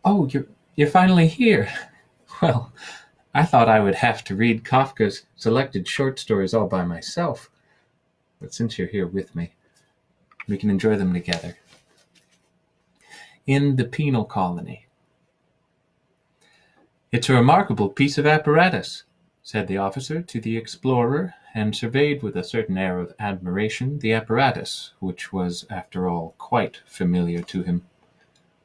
Oh, you're finally here. Well, I thought I would have to read Kafka's selected short stories all by myself. But since you're here with me, we can enjoy them together. In the Penal Colony. It's a remarkable piece of apparatus, said the officer to the explorer, and surveyed with a certain air of admiration the apparatus, which was, after all, quite familiar to him.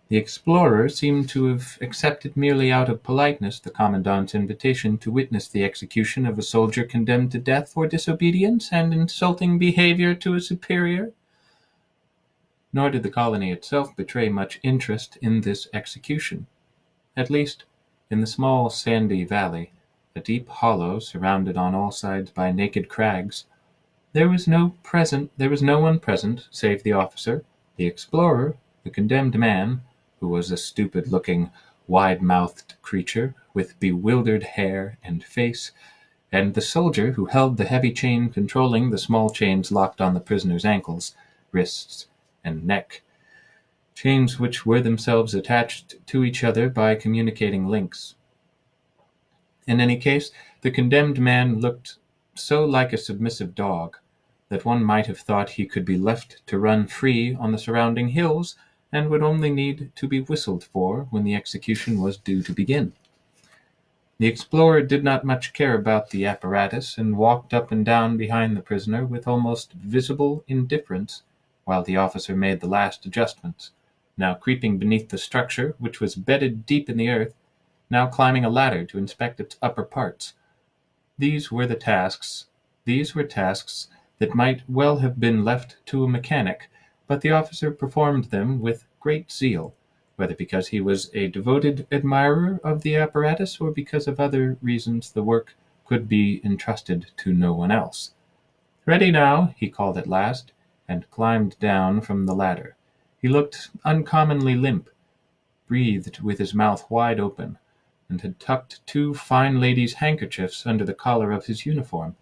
The explorer seemed to have accepted merely out of politeness the commandant's invitation to witness the execution of a soldier condemned to death for disobedience and insulting behavior to a superior. Nor did the colony itself betray much interest in this execution. At least, in the small sandy valley, a deep hollow surrounded on all sides by naked crags, there was no one present save the officer, the explorer, the condemned man, who was a stupid-looking, wide-mouthed creature with bewildered hair and face, and the soldier who held the heavy chain controlling the small chains locked on the prisoner's ankles, wrists, and neck, chains which were themselves attached to each other by communicating links. In any case, the condemned man looked so like a submissive dog that one might have thought he could be left to run free on the surrounding hills and would only need to be whistled for when the execution was due to begin. The explorer did not much care about the apparatus and walked up and down behind the prisoner with almost visible indifference while the officer made the last adjustments, now creeping beneath the structure, which was bedded deep in the earth, now climbing a ladder to inspect its upper parts. These were tasks that might well have been left to a mechanic, but the officer performed them with great zeal, whether because he was a devoted admirer of the apparatus or because of other reasons the work could be entrusted to no one else. "Ready now," he called at last, and climbed down from the ladder. He looked uncommonly limp, breathed with his mouth wide open, and had tucked two fine ladies' handkerchiefs under the collar of his uniform.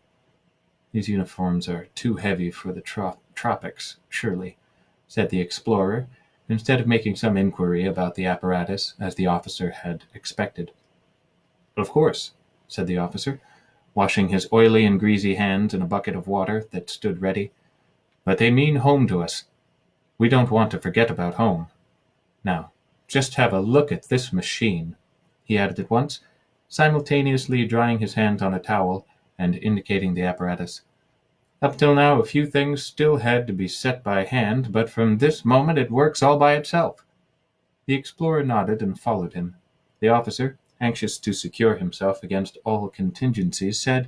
"These uniforms are too heavy for the tropics, surely," said the explorer, instead of making some inquiry about the apparatus, as the officer had expected. "Of course," said the officer, washing his oily and greasy hands in a bucket of water that stood ready. "But they mean home to us. We don't want to forget about home. Now, just have a look at this machine," he added at once, simultaneously drying his hands on a towel and indicating the apparatus. "Up till now a few things still had to be set by hand, but from this moment it works all by itself." The explorer nodded and followed him. The officer, anxious to secure himself against all contingencies, said,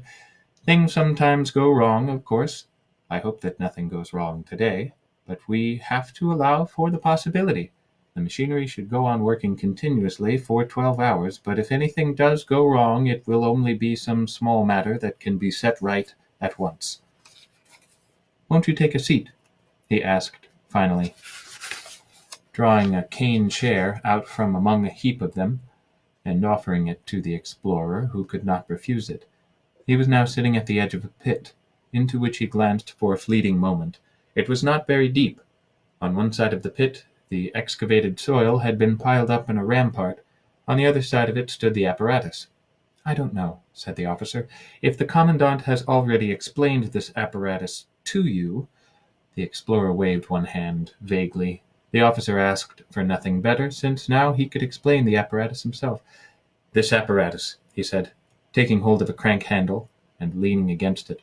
"Things sometimes go wrong, of course. I hope that nothing goes wrong today, but we have to allow for the possibility. The machinery should go on working continuously for 12 hours, but if anything does go wrong, it will only be some small matter that can be set right at once. Won't you take a seat?" he asked, finally, drawing a cane chair out from among a heap of them, and offering it to the explorer, who could not refuse it. He was now sitting at the edge of a pit, into which he glanced for a fleeting moment. It was not very deep. On one side of the pit, the excavated soil had been piled up in a rampart. On the other side of it stood the apparatus. "I don't know," said the officer, "if the commandant has already explained this apparatus to you." The explorer waved one hand vaguely. The officer asked for nothing better, since now he could explain the apparatus himself. "This apparatus," he said, taking hold of a crank handle and leaning against it,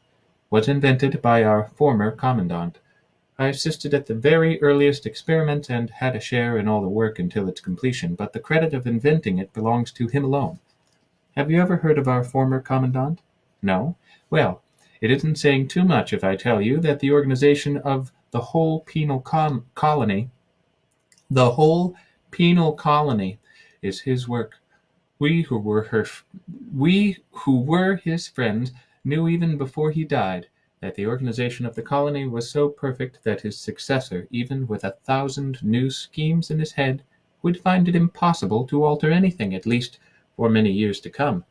"was invented by our former commandant. I assisted at the very earliest experiments and had a share in all the work until its completion, but the credit of inventing it belongs to him alone. Have you ever heard of our former commandant? No? Well, it isn't saying too much if I tell you that the organization of the whole penal colony is his work. We who were his friends knew even before he died that the organization of the colony was so perfect that his successor, even with 1,000 new schemes in his head, would find it impossible to alter anything, at least for many years to come.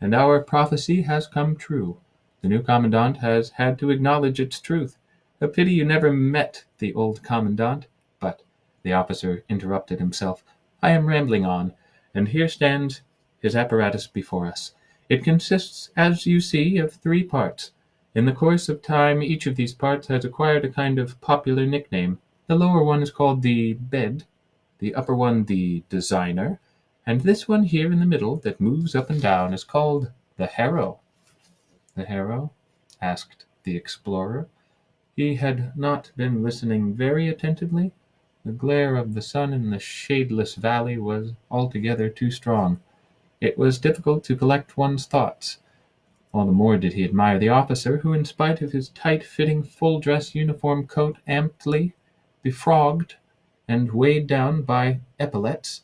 And our prophecy has come true. The new commandant has had to acknowledge its truth. A pity you never met the old commandant, but," the officer interrupted himself, I am rambling on, and here stands his apparatus before us. It consists, as you see, of 3 parts. In the course of time, each of these parts has acquired a kind of popular nickname. The lower one is called the bed, the upper one the designer, and this one here in the middle that moves up and down is called the harrow. The harrow? Asked the explorer. He had not been listening very attentively. The glare of the sun in the shadeless valley was altogether too strong. It was difficult to collect one's thoughts. All the more did he admire the officer, who, in spite of his tight-fitting full-dress uniform coat amply befrogged and weighed down by epaulets,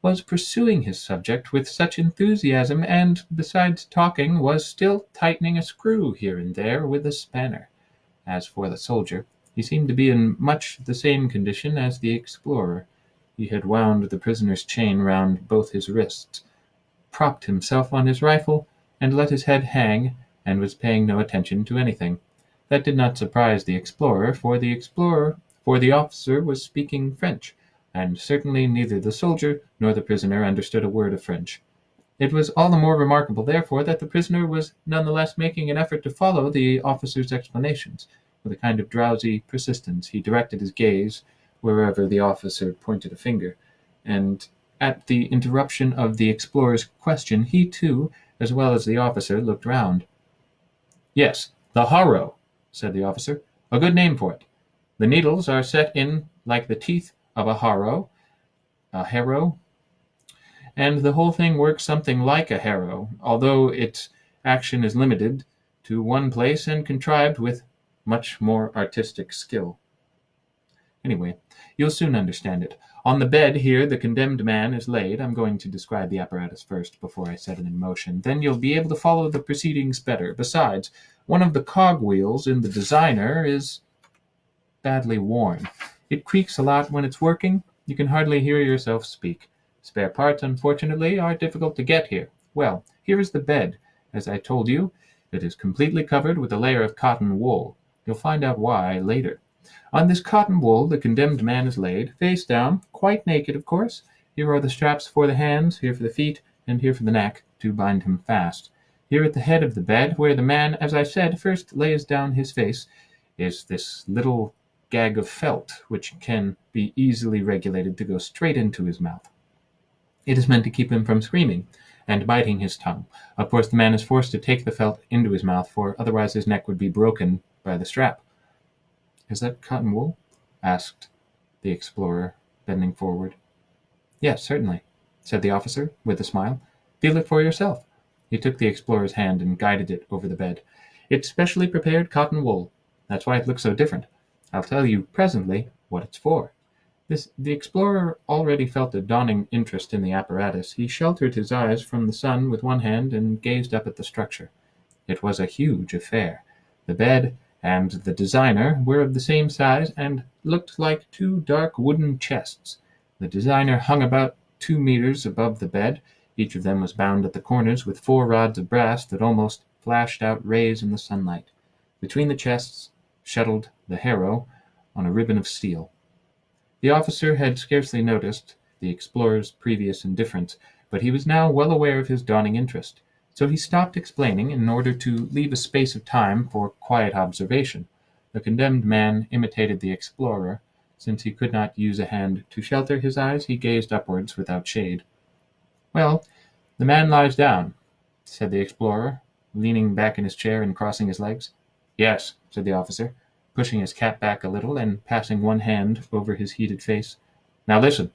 was pursuing his subject with such enthusiasm, and, besides talking, was still tightening a screw here and there with a spanner. As for the soldier, he seemed to be in much the same condition as the explorer. He had wound the prisoner's chain round both his wrists, propped himself on his rifle, and let his head hang, and was paying no attention to anything. That did not surprise the explorer, for the officer was speaking French, and certainly neither the soldier nor the prisoner understood a word of French. It was all the more remarkable, therefore, that the prisoner was none the less making an effort to follow the officer's explanations. With a kind of drowsy persistence, he directed his gaze wherever the officer pointed a finger, and at the interruption of the explorer's question, he too, as well as the officer, looked round. "Yes, the harrow," said the officer. "A good name for it. The needles are set in like the teeth of a harrow, and the whole thing works something like a harrow, although its action is limited to one place and contrived with much more artistic skill. Anyway, you'll soon understand it. On the bed here the condemned man is laid. I'm going to describe the apparatus first before I set it in motion. Then you'll be able to follow the proceedings better. Besides, one of the cogwheels in the designer is badly worn. It creaks a lot when it's working. You can hardly hear yourself speak. Spare parts, unfortunately, are difficult to get here. Well, here is the bed. As I told you, it is completely covered with a layer of cotton wool. You'll find out why later. On this cotton wool the condemned man is laid, face down, quite naked, of course. Here are the straps for the hands, here for the feet, and here for the neck, to bind him fast. Here at the head of the bed, where the man, as I said, first lays down his face, is this little gag of felt, which can be easily regulated to go straight into his mouth. It is meant to keep him from screaming and biting his tongue. Of course, the man is forced to take the felt into his mouth, for otherwise his neck would be broken by the strap. "Is that cotton wool?" asked the explorer, bending forward. "Yes, certainly," said the officer, with a smile. "Feel it for yourself." He took the explorer's hand and guided it over the bed. "It's specially prepared cotton wool. That's why it looks so different. I'll tell you presently what it's for." The explorer already felt a dawning interest in the apparatus. He sheltered his eyes from the sun with one hand and gazed up at the structure. It was a huge affair. The bed and the designer were of the same size and looked like 2 dark wooden chests. The designer hung about 2 meters above the bed. Each of them was bound at the corners with 4 rods of brass that almost flashed out rays in the sunlight. Between the chests shuttled the harrow on a ribbon of steel. The officer had scarcely noticed the explorer's previous indifference, but he was now well aware of his dawning interest. So he stopped explaining in order to leave a space of time for quiet observation. The condemned man imitated the explorer. Since he could not use a hand to shelter his eyes, he gazed upwards without shade. "Well, the man lies down," said the explorer, leaning back in his chair and crossing his legs. "Yes," said the officer, pushing his cap back a little and passing one hand over his heated face. "Now listen.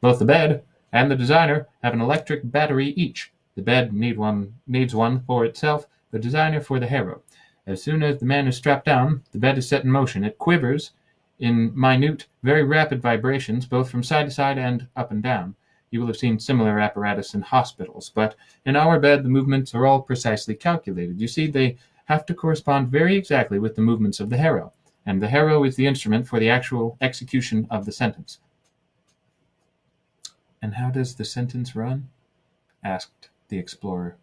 Both the bed and the designer have an electric battery each. The bed needs one for itself, the designer for the harrow. As soon as the man is strapped down, the bed is set in motion. It quivers in minute, very rapid vibrations, both from side to side and up and down. You will have seen similar apparatus in hospitals, but in our bed the movements are all precisely calculated. You see, they have to correspond very exactly with the movements of the harrow, and the harrow is the instrument for the actual execution of the sentence." "And how does the sentence run?" asked the explorer.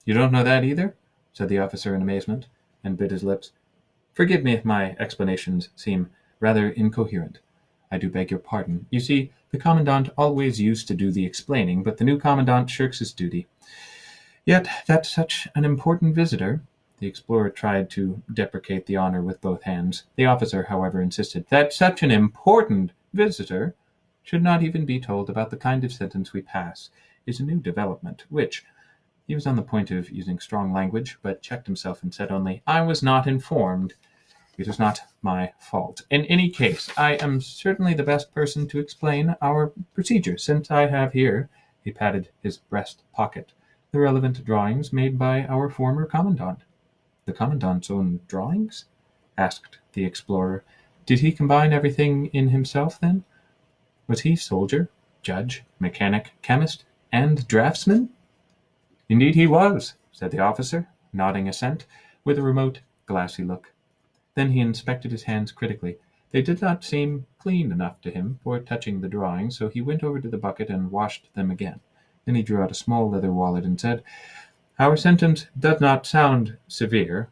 "You don't know that either?" said the officer in amazement, and bit his lips. "Forgive me if my explanations seem rather incoherent. I do beg your pardon. You see, the commandant always used to do the explaining, but the new commandant shirks his duty. Yet that's such an important visitor. The explorer tried to deprecate the honor with both hands. The officer, however, insisted that such an important visitor should not even be told about the kind of sentence we pass is a new development, which he was on the point of using strong language, but checked himself and said only, I was not informed. It is not my fault. In any case, I am certainly the best person to explain our procedure, since I have here, he patted his breast pocket, the relevant drawings made by our former commandant. The commandant's own drawings? Asked the explorer. Did he combine everything in himself, then? Was he soldier, judge, mechanic, chemist, and draftsman? Indeed he was, said the officer, nodding assent, with a remote, glassy look. Then he inspected his hands critically. They did not seem clean enough to him for touching the drawing, so he went over to the bucket and washed them again. Then he drew out a small leather wallet and said, Our sentence does not sound severe.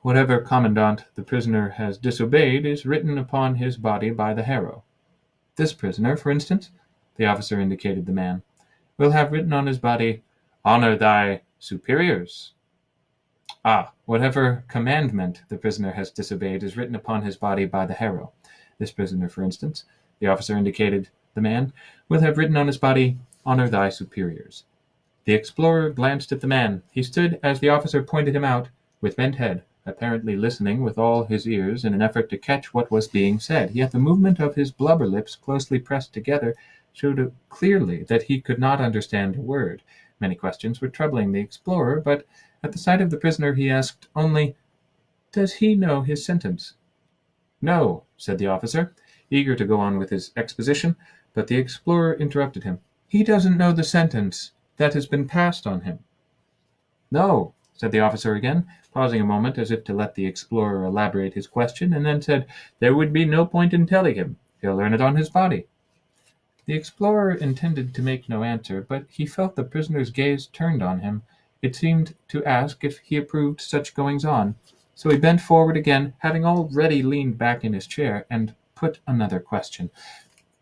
Whatever commandant the prisoner has disobeyed is written upon his body by the harrow. This prisoner, for instance, the officer indicated the man, will have written on his body, Honor thy superiors. Whatever commandment the prisoner has disobeyed is written upon his body by the harrow. This prisoner, for instance, the officer indicated the man, will have written on his body, Honor thy superiors. The explorer glanced at the man. He stood as the officer pointed him out, with bent head, apparently listening with all his ears in an effort to catch what was being said. Yet the movement of his blubber lips, closely pressed together, showed clearly that he could not understand a word. Many questions were troubling the explorer, but at the sight of the prisoner he asked only, Does he know his sentence? No, said the officer, eager to go on with his exposition, but the explorer interrupted him. He doesn't know the sentence that has been passed on him. No, said the officer again, pausing a moment as if to let the explorer elaborate his question, and then said, There would be no point in telling him. He'll learn it on his body. The explorer intended to make no answer, but he felt the prisoner's gaze turned on him. It seemed to ask if he approved such goings-on. So he bent forward again, having already leaned back in his chair, and put another question.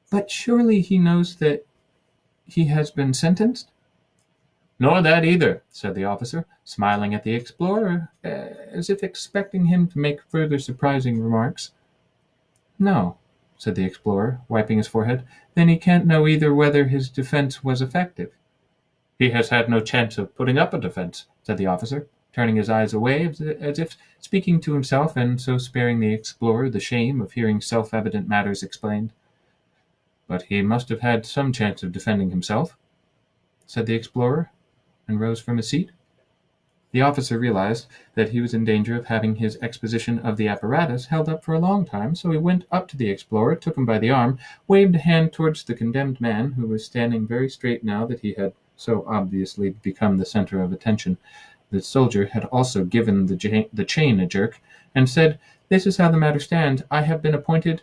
But surely he knows that he has been sentenced? Nor that either, said the officer, smiling at the explorer, as if expecting him to make further surprising remarks. No, said the explorer, wiping his forehead. Then he can't know either whether his defense was effective. He has had no chance of putting up a defense, said the officer, turning his eyes away as if speaking to himself, and so sparing the explorer the shame of hearing self-evident matters explained. But he must have had some chance of defending himself, said the explorer, and rose from his seat. The officer realized that he was in danger of having his exposition of the apparatus held up for a long time, so he went up to the explorer, took him by the arm, waved a hand towards the condemned man, who was standing very straight now that he had so obviously become the center of attention. The soldier had also given the chain a jerk, and said, This is how the matter stands. I have been appointed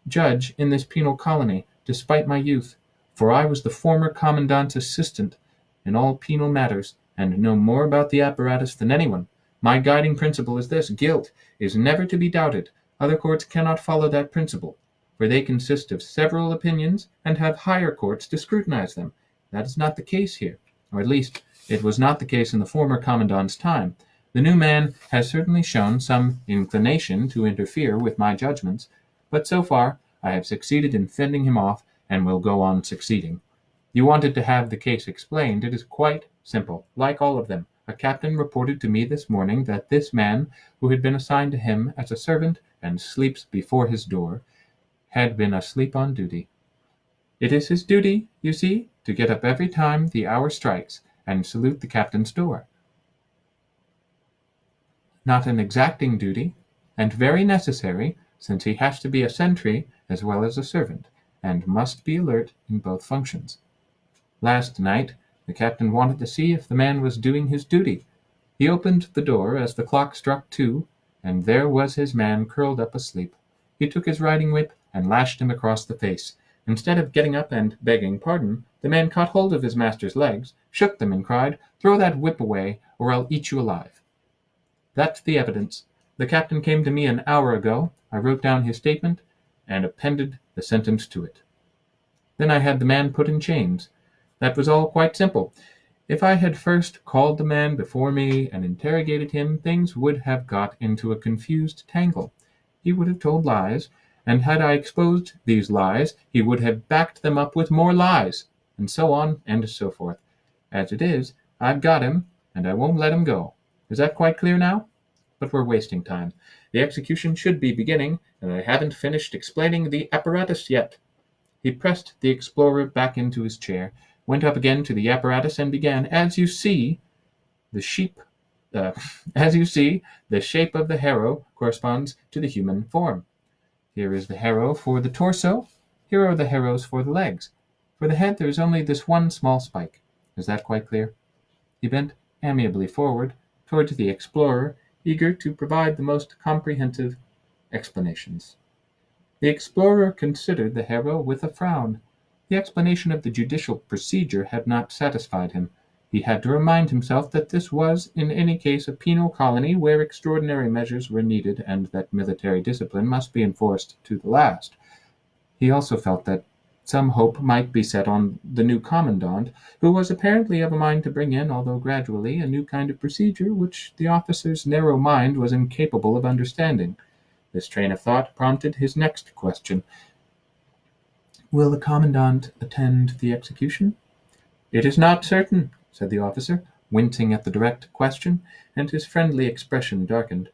judge in this penal colony, despite my youth, for I was the former commandant's assistant in all penal matters, and know more about the apparatus than anyone. My guiding principle is this: guilt is never to be doubted. Other courts cannot follow that principle, for they consist of several opinions and have higher courts to scrutinize them. That is not the case here, or at least it was not the case in the former commandant's time. The new man has certainly shown some inclination to interfere with my judgments, but so far I have succeeded in fending him off and will go on succeeding. You wanted to have the case explained. It is quite simple. Like all of them, a captain reported to me this morning that this man, who had been assigned to him as a servant and sleeps before his door, had been asleep on duty. It is his duty, you see, to get up every time the hour strikes and salute the captain's door. Not an exacting duty, and very necessary, since he has to be a sentry as well as a servant, and must be alert in both functions. Last night, the captain wanted to see if the man was doing his duty. He opened the door as the clock struck 2, and there was his man curled up asleep. He took his riding whip and lashed him across the face. Instead of getting up and begging pardon, the man caught hold of his master's legs, shook them, and cried, "Throw that whip away, or I'll eat you alive." That's the evidence. The captain came to me an hour ago. I wrote down his statement, and appended the sentence to it. Then I had the man put in chains. That was all quite simple. If I had first called the man before me and interrogated him, things would have got into a confused tangle. He would have told lies, and had I exposed these lies, he would have backed them up with more lies, and so on and so forth. As it is, I've got him, and I won't let him go. Is that quite clear now? But we're wasting time. The execution should be beginning, and I haven't finished explaining the apparatus yet." He pressed the explorer back into his chair, went up again to the apparatus, and began, "As you see, the shape of the harrow corresponds to the human form. Here is the harrow for the torso. Here are the harrows for the legs. For the head there is only this one small spike. Is that quite clear?" He bent amiably forward towards the explorer, eager to provide the most comprehensive explanations. The explorer considered the harrow with a frown. The explanation of the judicial procedure had not satisfied him. He had to remind himself that this was in any case a penal colony where extraordinary measures were needed and that military discipline must be enforced to the last. He also felt that some hope might be set on the new commandant, who was apparently of a mind to bring in, although gradually, a new kind of procedure which the officer's narrow mind was incapable of understanding. This train of thought prompted his next question. "Will the commandant attend the execution?" "It is not certain," said the officer, wincing at the direct question, and his friendly expression darkened.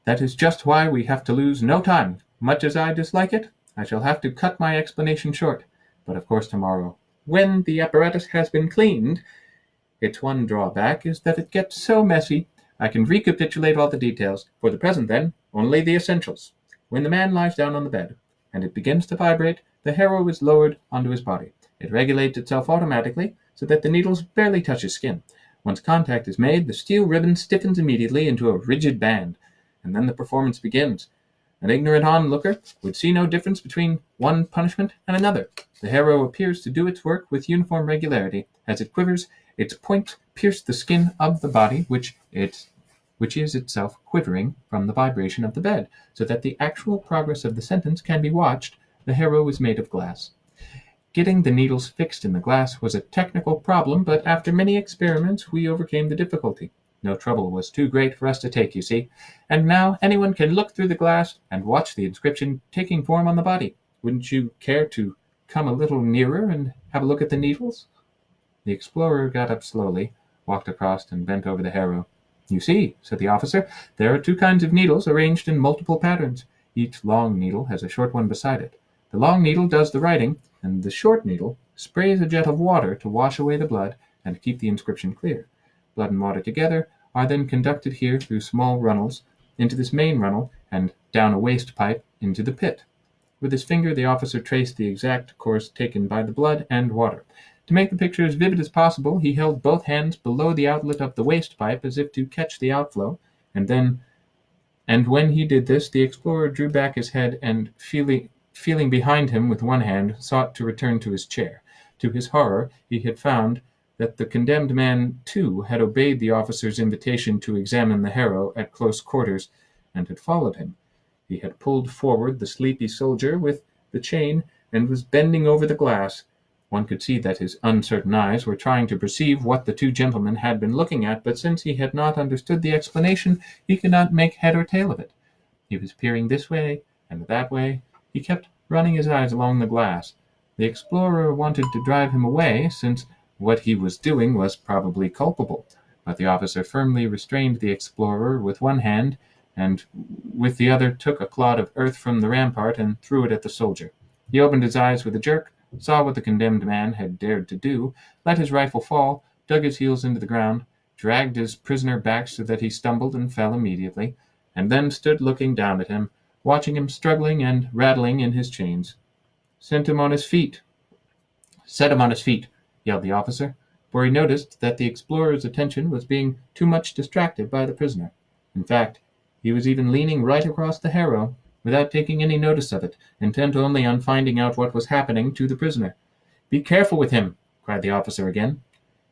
"That is just why we have to lose no time. Much as I dislike it, I shall have to cut my explanation short. But of course tomorrow, when the apparatus has been cleaned, its one drawback is that it gets so messy, I can recapitulate all the details. For the present, then, only the essentials. When the man lies down on the bed, and it begins to vibrate, the harrow is lowered onto his body. It regulates itself automatically, so that the needles barely touch his skin. Once contact is made, the steel ribbon stiffens immediately into a rigid band, and then the performance begins. An ignorant onlooker would see no difference between one punishment and another. The harrow appears to do its work with uniform regularity. As it quivers, its points pierce the skin of the body, which is itself quivering from the vibration of the bed, so that the actual progress of the sentence can be watched. The harrow is made of glass. Getting the needles fixed in the glass was a technical problem, but after many experiments we overcame the difficulty. No trouble was too great for us to take, you see. And now anyone can look through the glass and watch the inscription taking form on the body. Wouldn't you care to come a little nearer and have a look at the needles?" The explorer got up slowly, walked across, and bent over the harrow. "You see," said the officer, "there are two kinds of needles arranged in multiple patterns. Each long needle has a short one beside it. The long needle does the writing, and the short needle sprays a jet of water to wash away the blood and keep the inscription clear. Blood and water together are then conducted here through small runnels into this main runnel and down a waste pipe into the pit." With his finger the officer traced the exact course taken by the blood and water. To make the picture as vivid as possible, he held both hands below the outlet of the waste pipe as if to catch the outflow, and when he did this, the explorer drew back his head and, feeling behind him with one hand, sought to return to his chair. To his horror, he had found that the condemned man, too, had obeyed the officer's invitation to examine the harrow at close quarters, and had followed him. He had pulled forward the sleepy soldier with the chain, and was bending over the glass. One could see that his uncertain eyes were trying to perceive what the two gentlemen had been looking at, but since he had not understood the explanation, he could not make head or tail of it. He was peering this way and that way. He kept running his eyes along the glass. The explorer wanted to drive him away, since what he was doing was probably culpable, but the officer firmly restrained the explorer with one hand, and with the other took a clod of earth from the rampart and threw it at the soldier. He opened his eyes with a jerk, saw what the condemned man had dared to do, let his rifle fall, dug his heels into the ground, dragged his prisoner back so that he stumbled and fell immediately, and then stood looking down at him, watching him struggling and rattling in his chains. Set him on his feet, yelled the officer, for he noticed that the explorer's attention was being too much distracted by the prisoner. In fact, he was even leaning right across the harrow, without taking any notice of it, intent only on finding out what was happening to the prisoner. "Be careful with him," cried the officer again.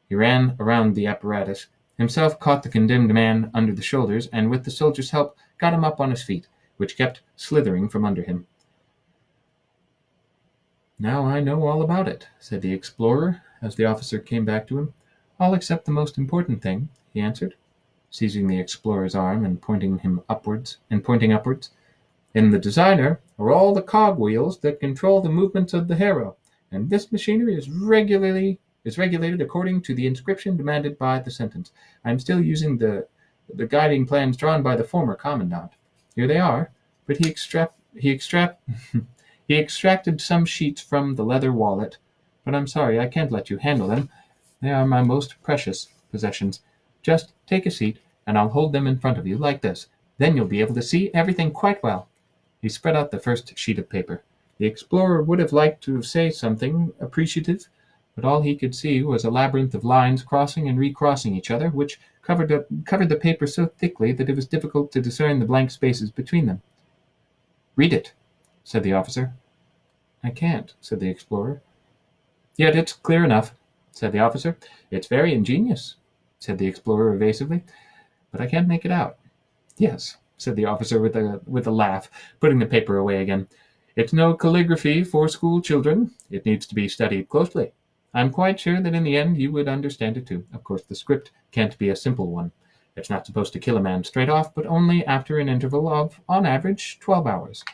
He ran around the apparatus, himself caught the condemned man under the shoulders, and with the soldier's help got him up on his feet. which kept slithering from under him. "Now I know all about it," said the explorer, as the officer came back to him. "All except the most important thing," he answered, seizing the explorer's arm and pointing upwards. "In the designer are all the cogwheels that control the movements of the harrow, and this machinery is regulated according to the inscription demanded by the sentence. I am still using the guiding plans drawn by the former commandant. Here they are." But he extracted some sheets from the leather wallet. "But I'm sorry, I can't let you handle them. They are my most precious possessions. Just take a seat, and I'll hold them in front of you, like this. Then you'll be able to see everything quite well." He spread out the first sheet of paper. The explorer would have liked to say something appreciative, but all he could see was a labyrinth of lines crossing and recrossing each other, which covered the paper so thickly that it was difficult to discern the blank spaces between them. "Read it," said the officer. "I can't," said the explorer. "Yet it's clear enough," said the officer. "It's very ingenious," said the explorer evasively, "but I can't make it out." "Yes," said the officer with a laugh, putting the paper away again. "It's no calligraphy for school children. It needs to be studied closely. I'm quite sure that in the end you would understand it too. Of course, the script can't be a simple one. It's not supposed to kill a man straight off, but only after an interval of, on average, 12 hours.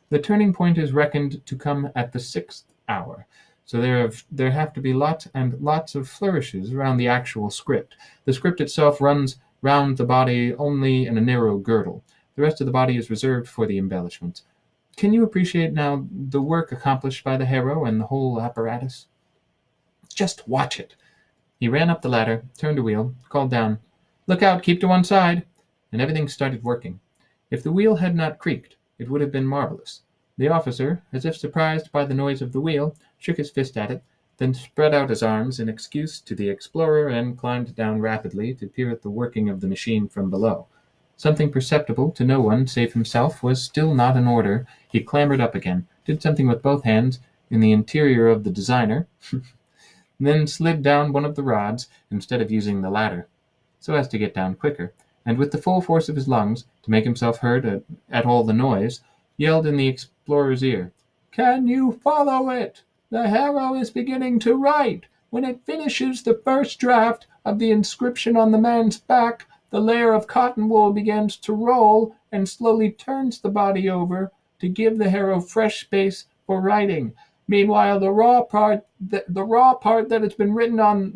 The turning point is reckoned to come at the 6th hour, so there have to be lots and lots of flourishes around the actual script. The script itself runs round the body only in a narrow girdle. The rest of the body is reserved for the embellishments. Can you appreciate now the work accomplished by the harrow and the whole apparatus? Just watch it." He ran up the ladder, turned a wheel, called down, "Look out, keep to one side," and everything started working. If the wheel had not creaked, it would have been marvelous. The officer, as if surprised by the noise of the wheel, shook his fist at it, then spread out his arms in excuse to the explorer and climbed down rapidly to peer at the working of the machine from below. Something perceptible to no one save himself was still not in order. He clambered up again, did something with both hands in the interior of the designer, then slid down one of the rods instead of using the ladder, so as to get down quicker, and with the full force of his lungs, to make himself heard at all the noise, yelled in the explorer's ear, "Can you follow it? The harrow is beginning to write. When it finishes the first draft of the inscription on the man's back, the layer of cotton wool begins to roll and slowly turns the body over to give the harrow fresh space for writing. Meanwhile, the raw part that has been written on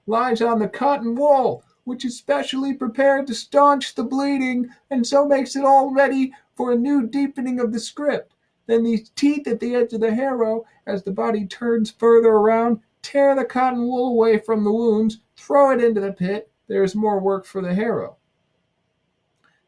lies on the cotton wool, which is specially prepared to staunch the bleeding, and so makes it all ready for a new deepening of the script. Then these teeth at the edge of the harrow, as the body turns further around, tear the cotton wool away from the wounds, throw it into the pit. There is more work for the harrow.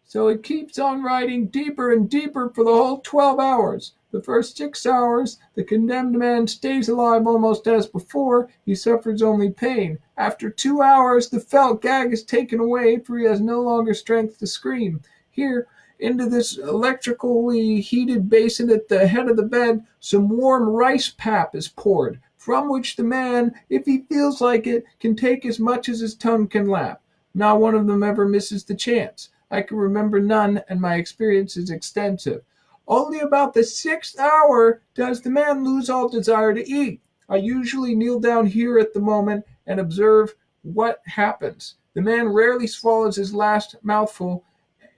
So it keeps on writing deeper and deeper for the whole 12 hours. The first 6 hours, the condemned man stays alive almost as before. He suffers only pain. After 2 hours, the felt gag is taken away, for he has no longer strength to scream. Here, into this electrically heated basin at the head of the bed, some warm rice pap is poured, from which the man, if he feels like it, can take as much as his tongue can lap. Not one of them ever misses the chance. I can remember none, and my experience is extensive. Only about the 6th hour does the man lose all desire to eat. I usually kneel down here at the moment and observe what happens. The man rarely swallows his last mouthful.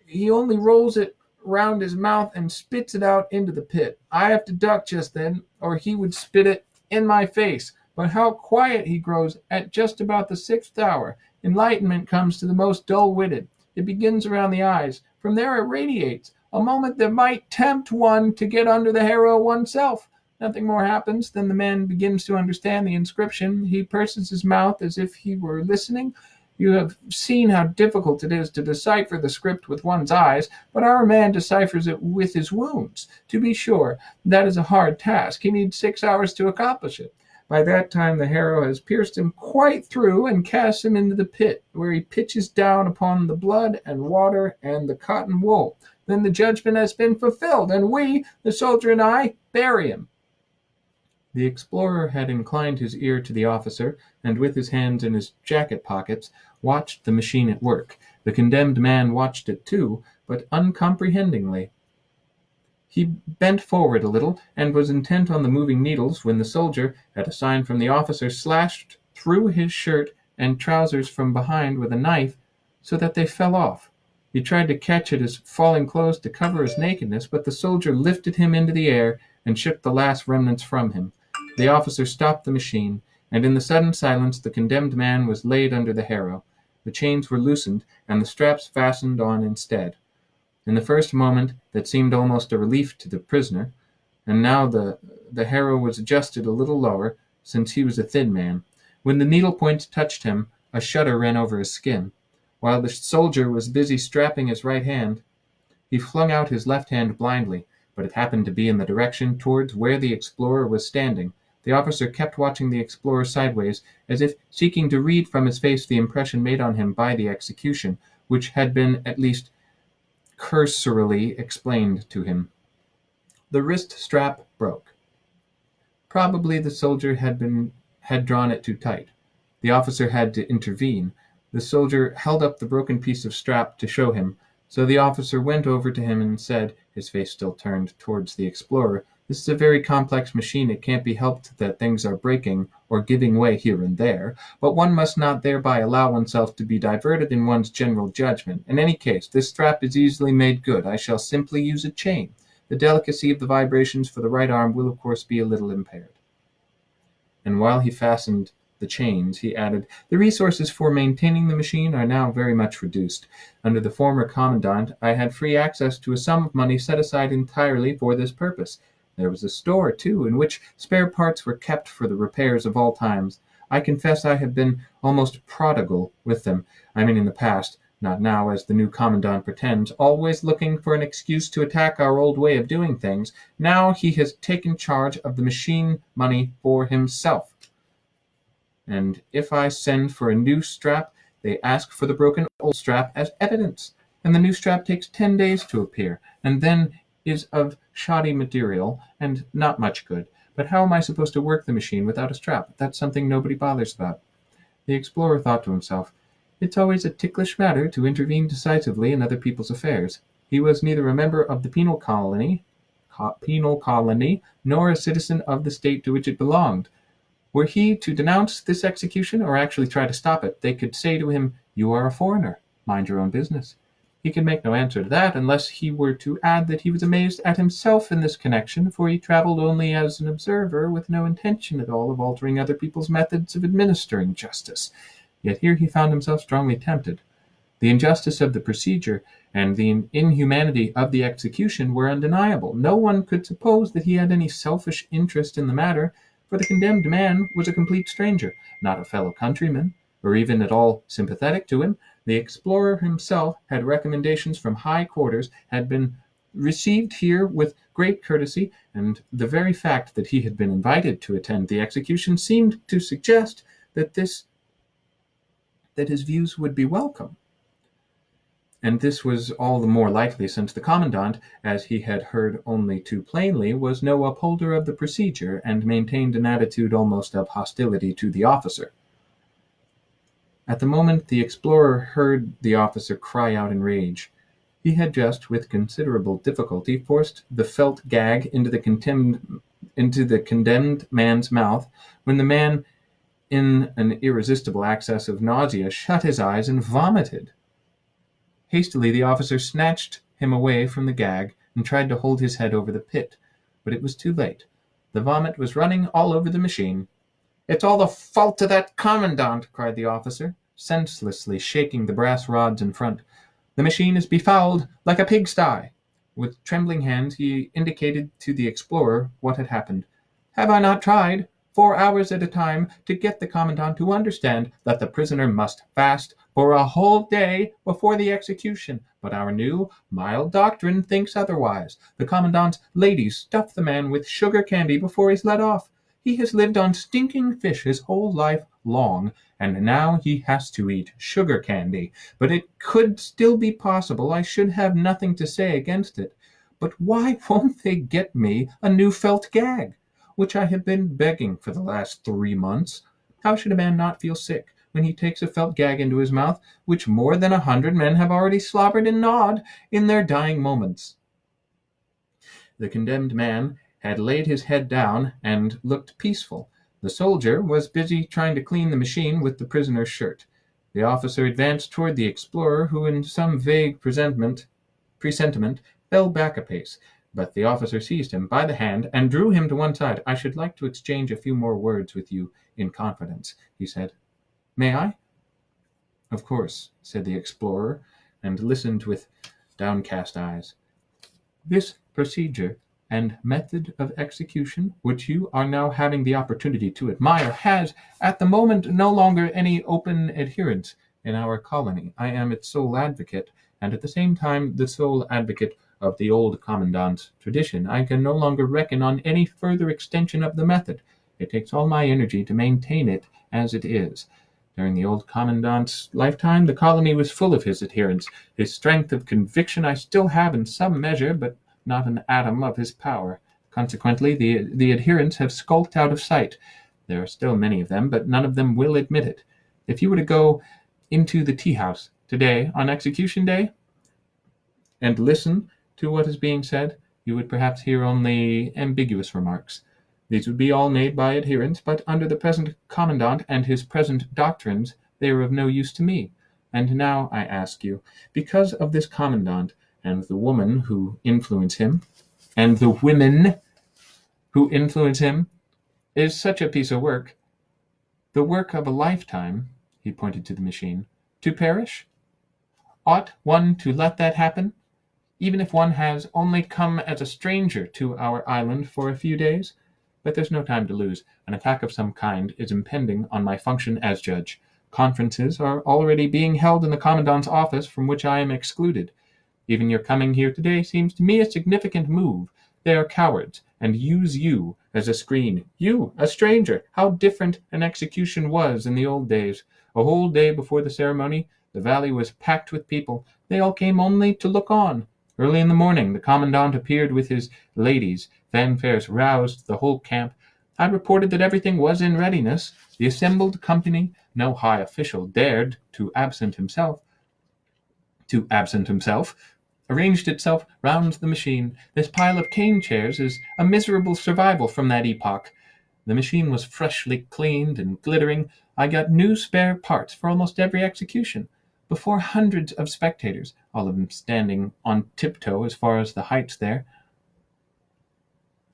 He only rolls it round his mouth and spits it out into the pit. I have to duck just then, or he would spit it in my face. But how quiet he grows at just about the 6th hour. Enlightenment comes to the most dull-witted. It begins around the eyes. From there it radiates, a moment that might tempt one to get under the harrow oneself. Nothing more happens than the man begins to understand the inscription. He purses his mouth as if he were listening. You have seen how difficult it is to decipher the script with one's eyes, but our man deciphers it with his wounds. To be sure, that is a hard task. He needs 6 hours to accomplish it. By that time the harrow has pierced him quite through and casts him into the pit, where he pitches down upon the blood and water and the cotton wool. Then the judgment has been fulfilled, and we, the soldier and I, bury him. The explorer had inclined his ear to the officer, and with his hands in his jacket pockets, watched the machine at work. The condemned man watched it too, but uncomprehendingly. He bent forward a little, and was intent on the moving needles, when the soldier, at a sign from the officer, slashed through his shirt and trousers from behind with a knife, so that they fell off. He tried to catch at his falling clothes to cover his nakedness, but the soldier lifted him into the air and shook the last remnants from him. The officer stopped the machine, and in the sudden silence the condemned man was laid under the harrow. The chains were loosened, and the straps fastened on instead. In the first moment that seemed almost a relief to the prisoner, and now the harrow was adjusted a little lower, since he was a thin man. When the needle points touched him, a shudder ran over his skin. While the soldier was busy strapping his right hand, he flung out his left hand blindly, but it happened to be in the direction towards where the explorer was standing. The officer kept watching the explorer sideways, as if seeking to read from his face the impression made on him by the execution, which had been at least cursorily explained to him. The wrist strap broke. Probably the soldier had drawn it too tight. The officer had to intervene. The soldier held up the broken piece of strap to show him, so the officer went over to him and said, his face still turned towards the explorer, "This is a very complex machine. It can't be helped that things are breaking or giving way here and there, but one must not thereby allow oneself to be diverted in one's general judgment. In any case, this strap is easily made good. I shall simply use a chain. The delicacy of the vibrations for the right arm will of course be a little impaired." And while he fastened the chains, he added, "The resources for maintaining the machine are now very much reduced. Under the former commandant, I had free access to a sum of money set aside entirely for this purpose. There was a store, too, in which spare parts were kept for the repairs of all times. I confess I have been almost prodigal with them. I mean in the past, not now, as the new commandant pretends, always looking for an excuse to attack our old way of doing things. Now he has taken charge of the machine money for himself. And if I send for a new strap, they ask for the broken old strap as evidence, and the new strap takes 10 days to appear, and then is of shoddy material and not much good. But how am I supposed to work the machine without a strap? That's something nobody bothers about." The explorer thought to himself, "It's always a ticklish matter to intervene decisively in other people's affairs." He was neither a member of the Penal Colony, nor a citizen of the state to which it belonged. Were he to denounce this execution, or actually try to stop it, they could say to him, "You are a foreigner. Mind your own business." He could make no answer to that, unless he were to add that he was amazed at himself in this connection, for he travelled only as an observer, with no intention at all of altering other people's methods of administering justice. Yet here he found himself strongly tempted. The injustice of the procedure and the inhumanity of the execution were undeniable. No one could suppose that he had any selfish interest in the matter, for the condemned man was a complete stranger, not a fellow countryman, or even at all sympathetic to him. The explorer himself had recommendations from high quarters, had been received here with great courtesy, and the very fact that he had been invited to attend the execution seemed to suggest that his views would be welcome. And this was all the more likely since the commandant, as he had heard only too plainly, was no upholder of the procedure, and maintained an attitude almost of hostility to the officer. At the moment the explorer heard the officer cry out in rage. He had just, with considerable difficulty, forced the felt gag into the condemned man's mouth, when the man, in an irresistible access of nausea, shut his eyes and vomited. Hastily the officer snatched him away from the gag, and tried to hold his head over the pit, but it was too late. The vomit was running all over the machine. "It's all the fault of that commandant," cried the officer, senselessly shaking the brass rods in front. "The machine is befouled like a pigsty." With trembling hands he indicated to the explorer what had happened. "Have I not tried, 4 hours at a time, to get the commandant to understand that the prisoner must fast for a whole day before the execution? But our new, mild doctrine thinks otherwise. The commandant's ladies stuff the man with sugar candy before he's let off. He has lived on stinking fish his whole life long, and now he has to eat sugar candy. But it could still be possible. I should have nothing to say against it. But why won't they get me a new felt gag? which I have been begging for the last 3 months. How should a man not feel sick when he takes a felt gag into his mouth, which more than 100 men have already slobbered and gnawed in their dying moments?" The condemned man had laid his head down and looked peaceful. The soldier was busy trying to clean the machine with the prisoner's shirt. The officer advanced toward the explorer, who in some vague presentiment fell back a pace, but the officer seized him by the hand and drew him to one side. "I should like to exchange a few more words with you in confidence," he said. "May I?" "Of course," said the explorer, and listened with downcast eyes. "This procedure and method of execution, which you are now having the opportunity to admire, has, at the moment, no longer any open adherents in our colony. I am its sole advocate, and at the same time the sole advocate of the old commandant's tradition. I can no longer reckon on any further extension of the method. It takes all my energy to maintain it as it is. During the old commandant's lifetime, the colony was full of his adherents. His strength of conviction I still have in some measure, but not an atom of his power. Consequently, the adherents have skulked out of sight. There are still many of them, but none of them will admit it. If you were to go into the tea-house today on execution day and listen to what is being said, you would perhaps hear only ambiguous remarks. These would be all made by adherents, but under the present commandant and his present doctrines, they are of no use to me. And now I ask you, because of this commandant and the woman who influence him, and the women who influence him, is such a piece of work, the work of a lifetime," he pointed to the machine, "to perish? Ought one to let that happen, even if one has only come as a stranger to our island for a few days? But there's no time to lose. An attack of some kind is impending on my function as judge. Conferences are already being held in the commandant's office, from which I am excluded. Even your coming here today seems to me a significant move. They are cowards, and use you as a screen. You, a stranger! How different an execution was in the old days. A whole day before the ceremony, the valley was packed with people. They all came only to look on. Early in the morning, the commandant appeared with his ladies. Fanfares roused the whole camp. I reported that everything was in readiness. The assembled company, no high official dared to absent himself, arranged itself round the machine. This pile of cane chairs is a miserable survival from that epoch. The machine was freshly cleaned and glittering. I got new spare parts for almost every execution. Before hundreds of spectators, all of them standing on tiptoe as far as the heights there,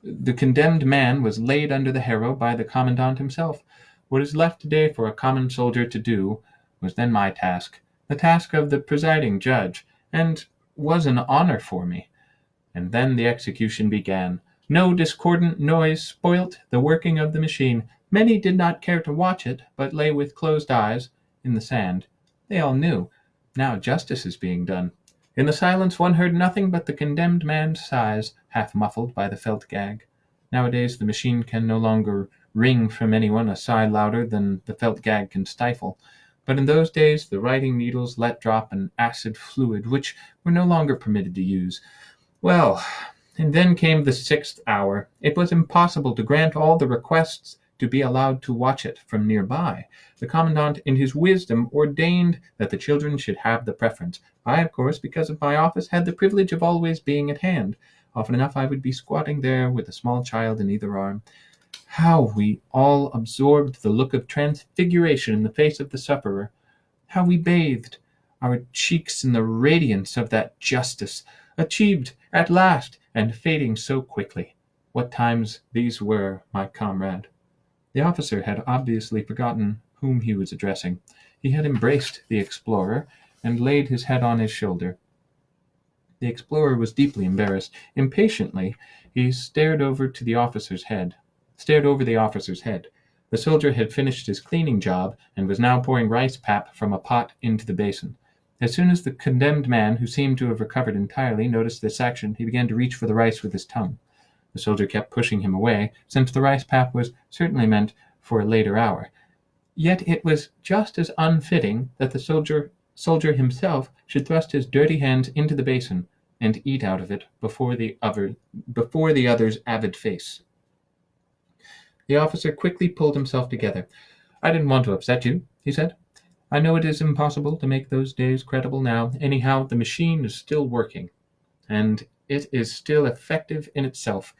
the condemned man was laid under the harrow by the commandant himself. What is left today for a common soldier to do was then my task, the task of the presiding judge, and was an honor for me. And then the execution began. No discordant noise spoilt the working of the machine. Many did not care to watch it, but lay with closed eyes in the sand. They all knew. Now justice is being done. In the silence one heard nothing but the condemned man's sighs, half muffled by the felt gag. Nowadays the machine can no longer wring from anyone a sigh louder than the felt gag can stifle. But in those days the writing needles let drop an acid fluid which were no longer permitted to use. Well, and then came the 6th hour. It was impossible to grant all the requests to be allowed to watch it from nearby. The commandant, in his wisdom, ordained that the children should have the preference. I, of course, because of my office, had the privilege of always being at hand. Often enough I would be squatting there with a small child in either arm. How we all absorbed the look of transfiguration in the face of the sufferer. How we bathed our cheeks in the radiance of that justice, achieved at last, and fading so quickly. What times these were, my comrade! The officer had obviously forgotten whom he was addressing. He had embraced the explorer, and laid his head on his shoulder. The explorer was deeply embarrassed. Impatiently, he stared over the officer's head. The soldier had finished his cleaning job, and was now pouring rice pap from a pot into the basin. As soon as the condemned man, who seemed to have recovered entirely, noticed this action, he began to reach for the rice with his tongue. The soldier kept pushing him away, since the rice pap was certainly meant for a later hour. Yet it was just as unfitting that the soldier himself should thrust his dirty hands into the basin and eat out of it before the other's avid face. The officer quickly pulled himself together. "I didn't want to upset you," he said. "I know it is impossible to make those days credible now. Anyhow, the machine is still working, and it is still effective in itself.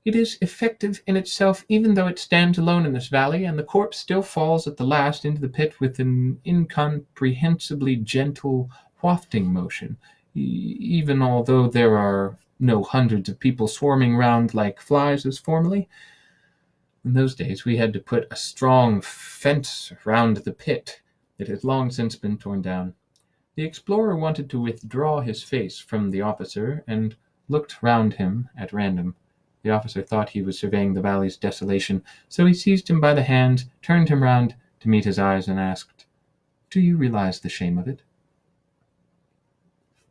It is effective in itself even though it stands alone in this valley, and the corpse still falls at the last into the pit with an incomprehensibly gentle wafting motion, even although there are no hundreds of people swarming round like flies as formerly. In those days we had to put a strong fence round the pit. It has long since been torn down." The explorer wanted to withdraw his face from the officer, and looked round him at random. The officer thought he was surveying the valley's desolation, so he seized him by the hand, turned him round to meet his eyes, and asked, "Do you realize the shame of it?"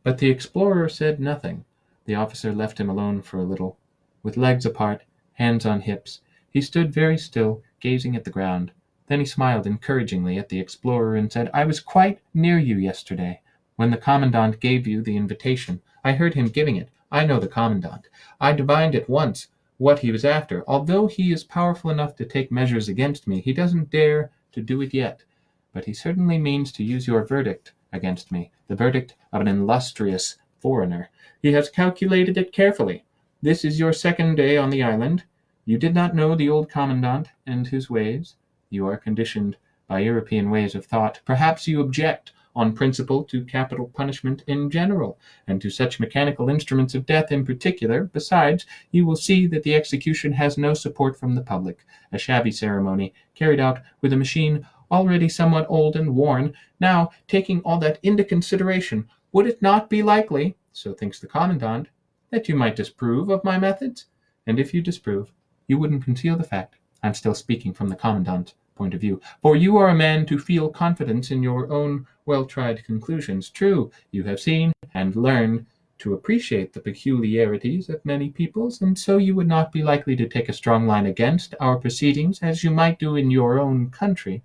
But the explorer said nothing. The officer left him alone for a little. With legs apart, hands on hips, he stood very still, gazing at the ground. Then he smiled encouragingly at the explorer and said, "I was quite near you yesterday, when the commandant gave you the invitation. I heard him giving it. I know the commandant. I divined at once what he was after. Although he is powerful enough to take measures against me, he doesn't dare to do it yet. But he certainly means to use your verdict against me, the verdict of an illustrious foreigner. He has calculated it carefully. This is your second day on the island. You did not know the old commandant and his ways. You are conditioned by European ways of thought. Perhaps you object on principle to capital punishment in general, and to such mechanical instruments of death in particular. Besides, you will see that the execution has no support from the public, a shabby ceremony, carried out with a machine already somewhat old and worn. Now, taking all that into consideration, would it not be likely, so thinks the commandant, that you might disapprove of my methods? And if you disapprove, you wouldn't conceal the fact. I'm still speaking from the commandant's point of view, for you are a man to feel confidence in your own well-tried conclusions. True, you have seen and learned to appreciate the peculiarities of many peoples, and so you would not be likely to take a strong line against our proceedings as you might do in your own country.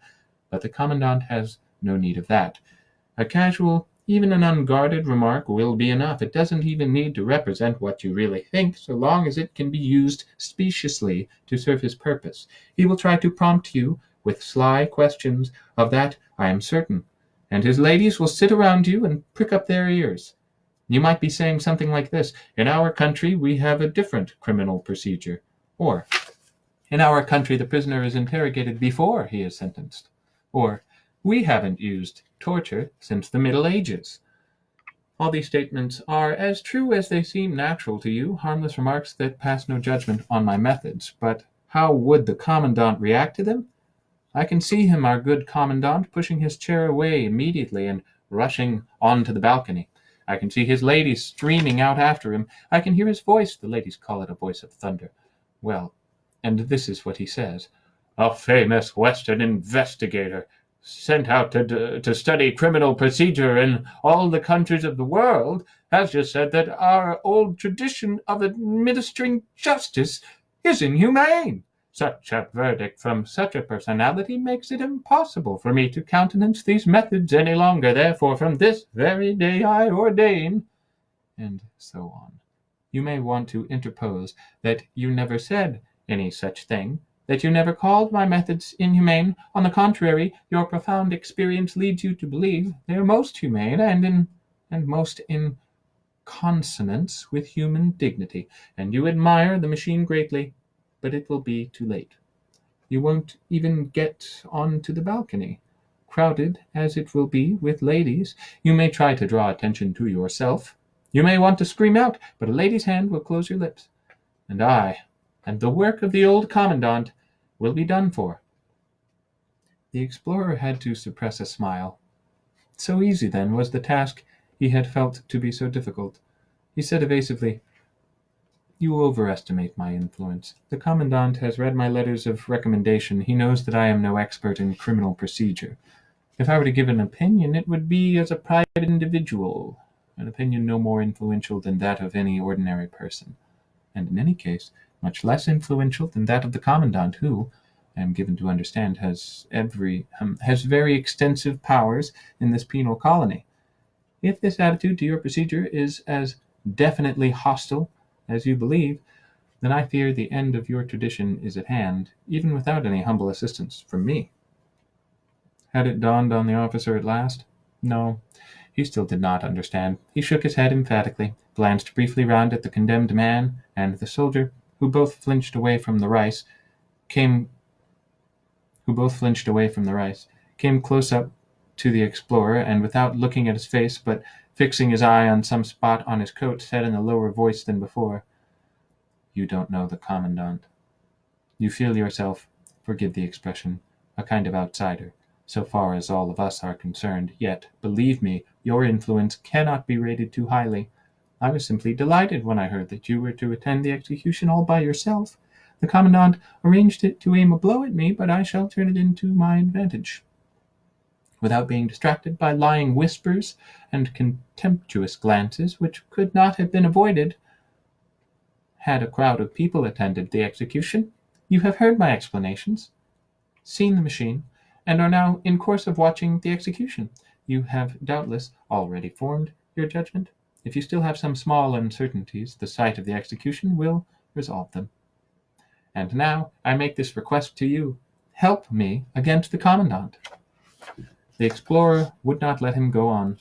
But the commandant has no need of that. A casual, even an unguarded remark will be enough. It doesn't even need to represent what you really think, so long as it can be used speciously to serve his purpose. He will try to prompt you with sly questions, of that I am certain, and his ladies will sit around you and prick up their ears. You might be saying something like this: "In our country we have a different criminal procedure," or "In our country the prisoner is interrogated before he is sentenced," or "We haven't used torture since the Middle Ages." All these statements are as true as they seem natural to you, harmless remarks that pass no judgment on my methods. But how would the commandant react to them? I can see him, our good commandant, pushing his chair away immediately and rushing on to the balcony. I can see his ladies streaming out after him. I can hear his voice. The ladies call it a voice of thunder. Well, and this is what he says: "A famous Western investigator, sent out to study criminal procedure in all the countries of the world, has just said that our old tradition of administering justice is inhumane. Such a verdict from such a personality makes it impossible for me to countenance these methods any longer. Therefore, from this very day I ordain," and so on. You may want to interpose that you never said any such thing, that you never called my methods inhumane. On the contrary, your profound experience leads you to believe they are most humane and most in consonance with human dignity, and you admire the machine greatly, but it will be too late. You won't even get on to the balcony, crowded as it will be with ladies. You may try to draw attention to yourself. You may want to scream out, but a lady's hand will close your lips, and the work of the old commandant will be done for." The explorer had to suppress a smile. So easy, then, was the task he had felt to be so difficult. He said evasively, "You overestimate my influence. The commandant has read my letters of recommendation. He knows that I am no expert in criminal procedure. If I were to give an opinion, it would be as a private individual, an opinion no more influential than that of any ordinary person, and in any case much less influential than that of the commandant, who, I am given to understand, has very extensive powers in this penal colony. If this attitude to your procedure is as definitely hostile as you believe, then I fear the end of your tradition is at hand, even without any humble assistance from me." Had it dawned on the officer at last? No, he still did not understand. He shook his head emphatically, glanced briefly round at the condemned man and the soldier, who both flinched away from the rice, came close up to the explorer, and without looking at his face, but fixing his eye on some spot on his coat, said in a lower voice than before, "You don't know the Commandant. You feel yourself, forgive the expression, a kind of outsider, so far as all of us are concerned, yet, believe me, your influence cannot be rated too highly. I was simply delighted when I heard that you were to attend the execution all by yourself. The Commandant arranged it to aim a blow at me, but I shall turn it into my advantage, without being distracted by lying whispers and contemptuous glances, which could not have been avoided had a crowd of people attended the execution. You have heard my explanations, seen the machine, and are now in course of watching the execution. You have doubtless already formed your judgment. If you still have some small uncertainties, the sight of the execution will resolve them. And now I make this request to you. Help me against the Commandant." The explorer would not let him go on.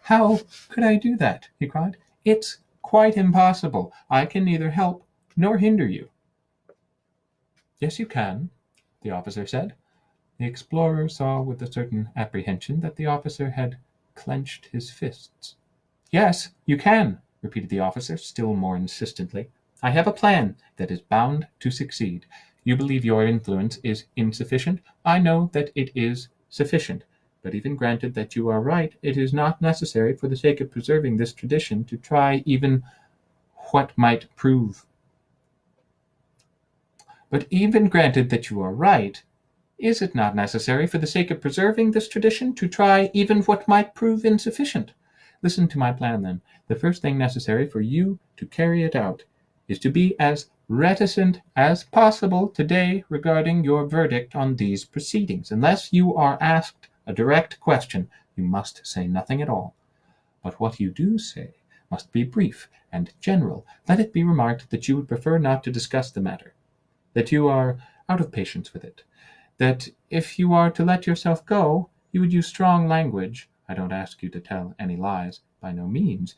"How could I do that?" he cried. "It's quite impossible. I can neither help nor hinder you." "Yes, you can," the officer said. The explorer saw with a certain apprehension that the officer had clenched his fists. "Yes, you can," repeated the officer, still more insistently. "I have a plan that is bound to succeed. You believe your influence is insufficient. I know that it is sufficient. But even granted that you are right, it is not necessary, for the sake of preserving this tradition, to try even what might prove. But even granted that you are right, is it not necessary, for the sake of preserving this tradition, to try even what might prove insufficient? Listen to my plan, then. The first thing necessary for you to carry it out is to be as reticent as possible today regarding your verdict on these proceedings. Unless you are asked a direct question, you must say nothing at all. But what you do say must be brief and general. Let it be remarked that you would prefer not to discuss the matter, that you are out of patience with it, that if you are to let yourself go, you would use strong language. I don't ask you to tell any lies, by no means.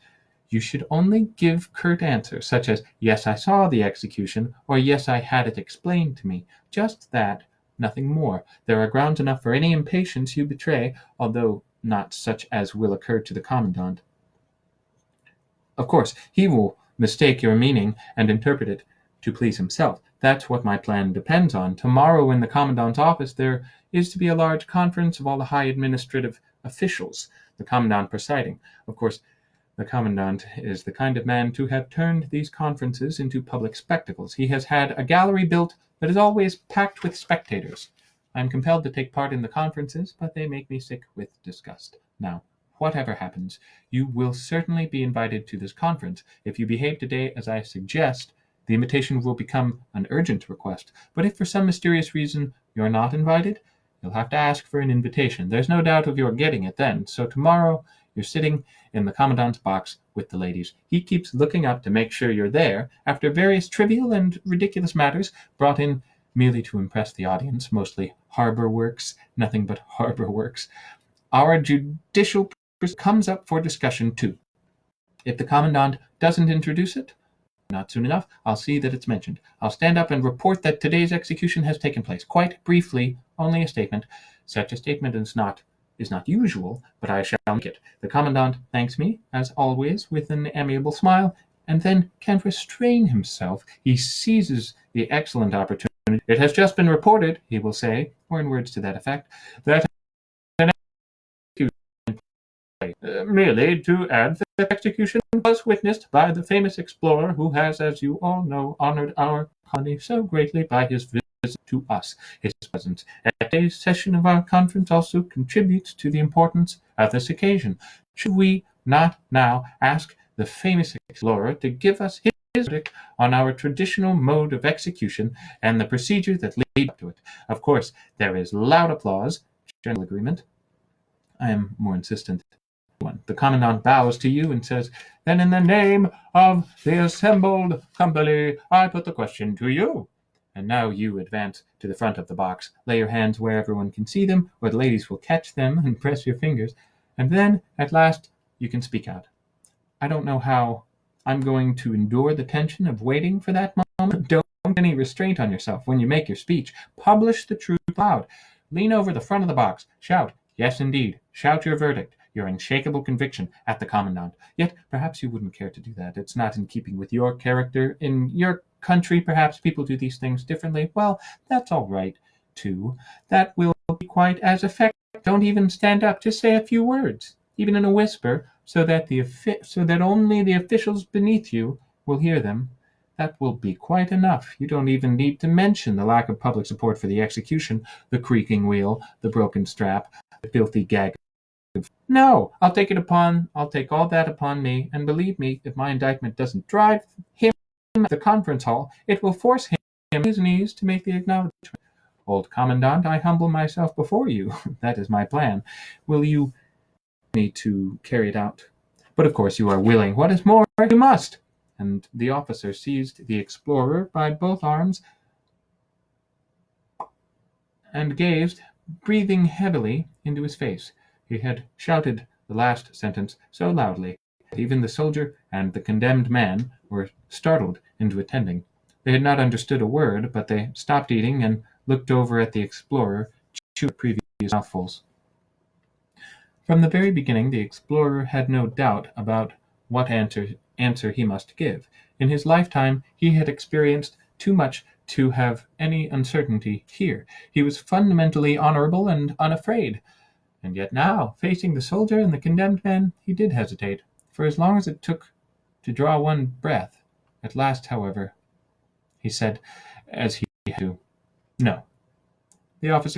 You should only give curt answers, such as, "Yes, I saw the execution," or "Yes, I had it explained to me." Just that, nothing more. There are grounds enough for any impatience you betray, although not such as will occur to the Commandant. Of course, he will mistake your meaning and interpret it to please himself. That's what my plan depends on. Tomorrow in the Commandant's office there is to be a large conference of all the high administrative officials, the Commandant presiding. Of course, the Commandant is the kind of man to have turned these conferences into public spectacles. He has had a gallery built that is always packed with spectators. I am compelled to take part in the conferences, but they make me sick with disgust. Now, whatever happens, you will certainly be invited to this conference. If you behave today as I suggest, the invitation will become an urgent request. But if for some mysterious reason you're not invited, you'll have to ask for an invitation. There's no doubt of your getting it then. So tomorrow you're sitting in the Commandant's box with the ladies. He keeps looking up to make sure you're there, after various trivial and ridiculous matters brought in merely to impress the audience, mostly harbor works, nothing but harbor works. Our judicial comes up for discussion too. If the Commandant doesn't introduce it, not soon enough, I'll see that it's mentioned. I'll stand up and report that today's execution has taken place. Quite briefly, only a statement. Such a statement is not usual, but I shall make it. The Commandant thanks me, as always, with an amiable smile, and then can't restrain himself. He seizes the excellent opportunity. "It has just been reported," he will say, or in words to that effect, "that an execution merely to add that the execution was witnessed by the famous explorer who has, as you all know, honored our colony so greatly by his visit to us. His presence at today's session of our conference also contributes to the importance of this occasion. Should we not now ask the famous explorer to give us his verdict on our traditional mode of execution and the procedure that leads up to it?" Of course, there is loud applause, general agreement. I am more insistent The commandant bows to you and says, "Then in the name of the assembled company, I put the question to you." And now you advance to the front of the box, lay your hands where everyone can see them, where the ladies will catch them, and press your fingers. And then, at last, you can speak out. I don't know how I'm going to endure the tension of waiting for that moment. Don't put any restraint on yourself when you make your speech. Publish the truth loud. Lean over the front of the box. Shout, yes indeed. Shout your verdict, your unshakable conviction at the commandant. Yet perhaps you wouldn't care to do that. It's not in keeping with your character. In your country, perhaps people do these things differently. Well, that's all right, too. That will be quite as effective. Don't even stand up. Just say a few words, even in a whisper, so that only the officials beneath you will hear them. That will be quite enough. You don't even need to mention the lack of public support for the execution, the creaking wheel, the broken strap, the filthy gag. No, I'll take all that upon me, and believe me, if my indictment doesn't drive him at the conference hall, it will force him on his knees to make the acknowledgment. Old commandant, I humble myself before you. That is my plan. Will you me to carry it out? But of course you are willing. What is more, you must. And the officer seized the explorer by both arms and gazed, breathing heavily, into his face. He had shouted the last sentence so loudly that even the soldier and the condemned man were startled into attending. They had not understood a word, but they stopped eating and looked over at the explorer, chewing previous mouthfuls. From the very beginning the explorer had no doubt about what answer he must give. In his lifetime he had experienced too much to have any uncertainty here. He was fundamentally honorable and unafraid. And yet now, facing the soldier and the condemned man, he did hesitate, for as long as it took to draw one breath. At last, however, he said, as he had to, "No." The officer